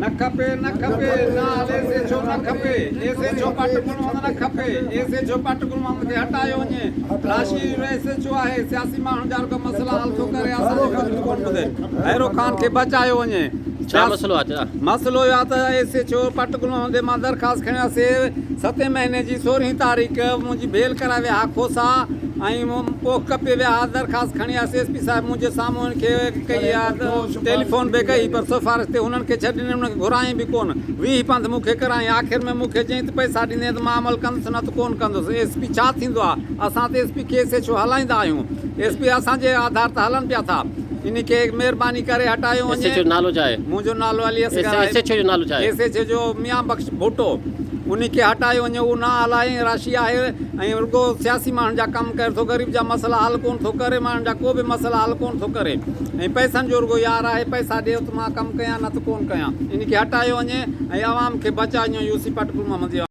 न खपे न खपे नाल ऐसे छो न खपे ऐसे छो पाटकुल मोहम्मद न खपे ऐसे छो पाटकुल मोहम्मद खे हटायो वञे राशि ऐसे छो आहे सियासी माण्हुनि जा रुॻो मसइला हल थो करे असांजो कमु कोन ॿुधे हैरो ख़ान खे बचायो वञे छा मसइलो आहे चाचा? मसइलो इहो आहे त ऐसे छो पाटकुल मोहम्मद मां दरख़्वास्त खणियासीं 7 महीने जी 16 तारीख़ मुंहिंजी बेल कराए विया खोसा ऐं पोइ कपे विया दरख़्वास्त खणी वियासीं एस पी साहिबु मुंहिंजे साम्हूं खे कई आहे टेलीफोन बि कई पर सिफ़ारिश ते हुननि खे छॾीनि हुनखे घुराई बि कोन 20 पंध मूंखे कराई आख़िर में मूंखे चई त पैसा ॾींदे त मां अमल कंदुसि न त कोन कंदुसि एस पी छा थींदो आहे असां त एस पी केस छो हलाईंदा आहियूं एस पी असांजे आधार ते हलनि पिया था इन खे महिरबानी करे हटायो वञे। एस एच ओ नालो छा आहे? मुंहिंजो नालो Ali Asghar S H O जो नालो छा आहे? एस एच ओ जो मियां बख़्श भुट्टो उन खे हटायो वञे उहो न हलाए राशि आहे ऐं रुॻो सियासी माण्हुनि जा कमु करे थो ग़रीब जा मसइला हल कोन थो करे माण्हुनि जा को बि मसइला हल कोन थो करे ऐं पैसनि जो रुॻो यार आहे पैसा ॾियो त मां कमु कयां न त कोन कयां इन खे हटायो वञे ऐं आवाम खे बचाइजो यूसी पाटकुल मोहम्मद